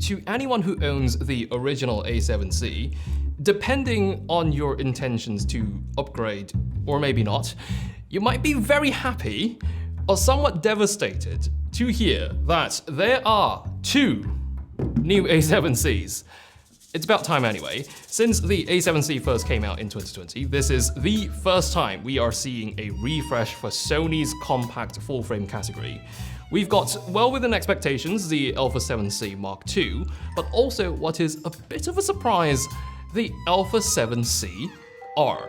to anyone who owns the original A7C, depending on your intentions to upgrade, or maybe not, you might be very happy or somewhat devastated to hear that there are 2 new A7Cs. It's about time anyway. Since the A7C first came out in 2020, this is the first time we are seeing a refresh for Sony's compact full-frame category. We've got, well within expectations, the A7C Mark II, but also what is a bit of a surprise, the A7C R.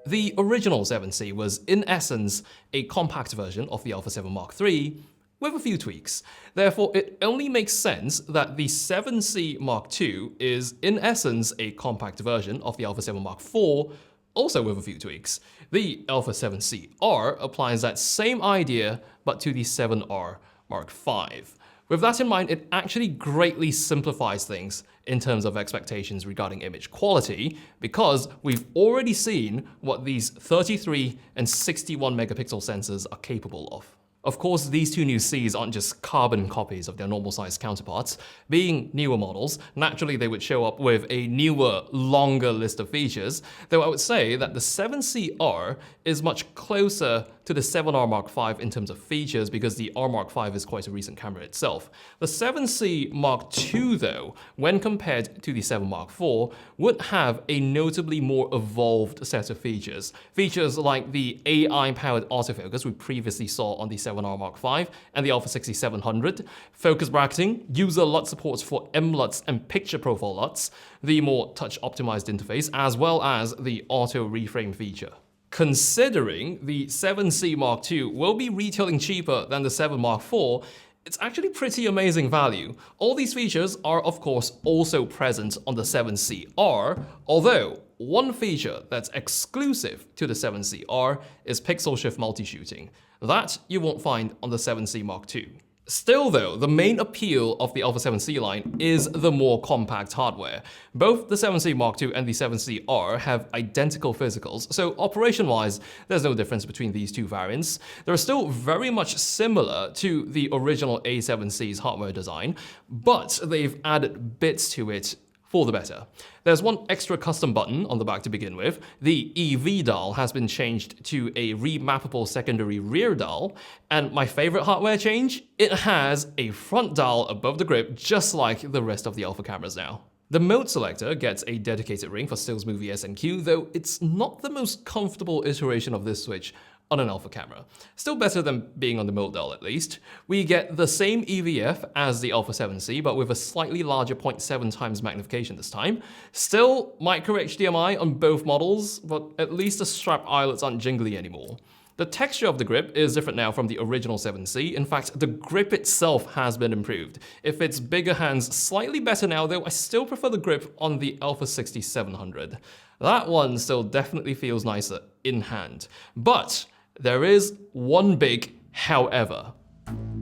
The original 7C was, in essence, a compact version of the A7 Mark III, with a few tweaks. Therefore, it only makes sense that the 7C Mark II is, in essence, a compact version of the A7 Mark IV, also with a few tweaks. The A7C R applies that same idea, but to the 7R Mark V. With that in mind, it actually greatly simplifies things in terms of expectations regarding image quality, because we've already seen what these 33 and 61 megapixel sensors are capable of. Of course, these 2 new Cs aren't just carbon copies of their normal-sized counterparts. Being newer models, naturally they would show up with a newer, longer list of features, though I would say that the 7CR is much closer to the 7R Mark V in terms of features, because the R Mark V is quite a recent camera itself. The 7C Mark II, though, when compared to the 7 Mark IV, would have a notably more evolved set of features. Features like the AI-powered autofocus we previously saw on the 7R Mark V and the α6700, focus bracketing, user LUT supports for M-LUTs and picture profile LUTs, the more touch-optimized interface, as well as the auto reframe feature. Considering the 7C Mark II will be retailing cheaper than the 7 Mark IV, it's actually pretty amazing value. All these features are, of course, also present on the 7CR, although one feature that's exclusive to the 7CR is pixel shift multi-shooting. That you won't find on the 7C Mark II. Still though, the main appeal of the A7C line is the more compact hardware. Both the 7C Mark II and the 7CR have identical physicals, so operation-wise, there's no difference between these 2 variants. They're still very much similar to the original A7C's hardware design, but they've added bits to it for the better. There's one extra custom button on the back to begin with. The EV dial has been changed to a remappable secondary rear dial, and my favorite hardware change, it has a front dial above the grip just like the rest of the Alpha cameras now. The mode selector gets a dedicated ring for stills, movie, SNQ, though it's not the most comfortable iteration of this switch on an Alpha camera. Still better than being on the mode dial at least. We get the same EVF as the A7C, but with a slightly larger 0.7 times magnification this time. Still micro HDMI on both models, but at least the strap eyelets aren't jingly anymore. The texture of the grip is different now from the original 7C. In fact, the grip itself has been improved. It fits bigger hands slightly better now, though I still prefer the grip on the α6700. That one still definitely feels nicer in hand. But there is one big however.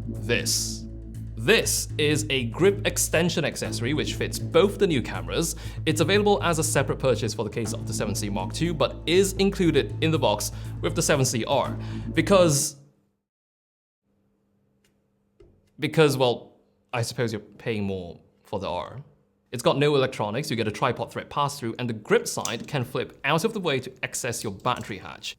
This is a grip extension accessory which fits both the new cameras. It's available as a separate purchase for the case of the 7C Mark II, but is included in the box with the 7CR. Because, well, I suppose you're paying more for the R. It's got no electronics, you get a tripod thread pass-through, and the grip side can flip out of the way to access your battery hatch.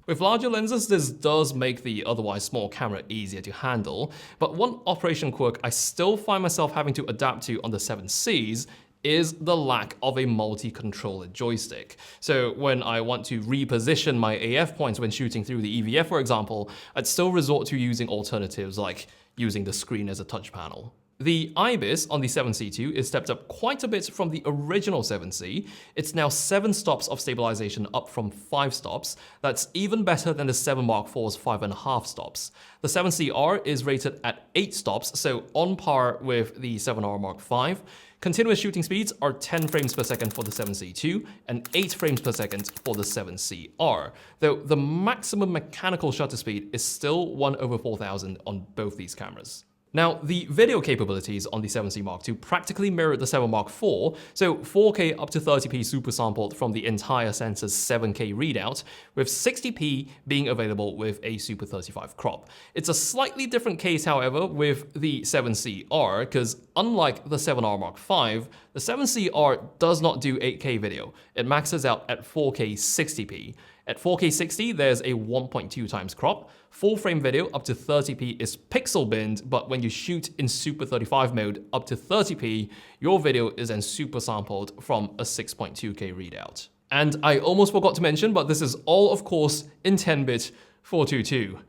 With larger lenses, this does make the otherwise small camera easier to handle, but one operation quirk I still find myself having to adapt to on the 7Cs is the lack of a multi-controller joystick. So when I want to reposition my AF points when shooting through the EVF, for example, I'd still resort to using alternatives like using the screen as a touch panel. The IBIS on the 7C2 is stepped up quite a bit from the original 7C. It's now 7 stops of stabilization, up from 5 stops. That's even better than the 7 Mark IV's 5.5 stops. The 7CR is rated at 8 stops, so on par with the 7R Mark V. Continuous shooting speeds are 10 frames per second for the 7C2 and 8 frames per second for the 7CR, though the maximum mechanical shutter speed is still 1/4000 on both these cameras. Now, the video capabilities on the 7C Mark II practically mirror the 7 Mark IV, so 4K up to 30p super sampled from the entire sensor's 7K readout, with 60p being available with a Super 35 crop. It's a slightly different case, however, with the 7CR, because unlike the 7R Mark V, the 7CR does not do 8K video. It maxes out at 4K 60p. At 4K 60, there's a 1.2 times crop. Full frame video up to 30p is pixel binned, but when you shoot in Super 35 mode up to 30p, your video is then super sampled from a 6.2K readout. And I almost forgot to mention, but this is all, of course, in 10-bit 422.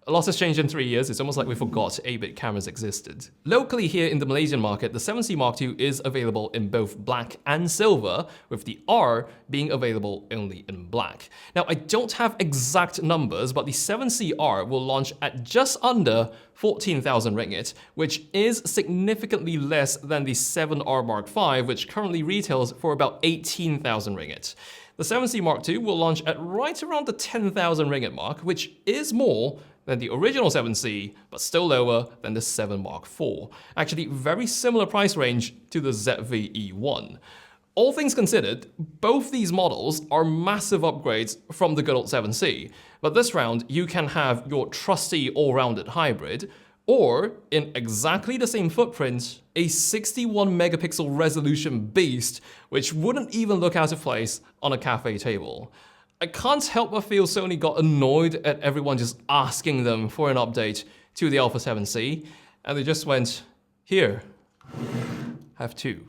A lot has changed in 3 years. It's almost like we forgot 8-bit cameras existed. Locally here in the Malaysian market, the 7C Mark II is available in both black and silver, with the R being available only in black. Now, I don't have exact numbers, but the 7CR will launch at just under 14,000 ringgit, which is significantly less than the 7R Mark V, which currently retails for about 18,000 ringgit. The 7C Mark II will launch at right around the 10,000 ringgit mark, which is more than the original 7C, but still lower than the 7 Mark IV. Actually, very similar price range to the ZV-E1. All things considered, both these models are massive upgrades from the good old 7C, but this round you can have your trusty all-rounded hybrid, or, in exactly the same footprint, a 61 megapixel resolution beast, which wouldn't even look out of place on a cafe table. I can't help but feel Sony got annoyed at everyone just asking them for an update to the Alpha 7C, and they just went, here, have two.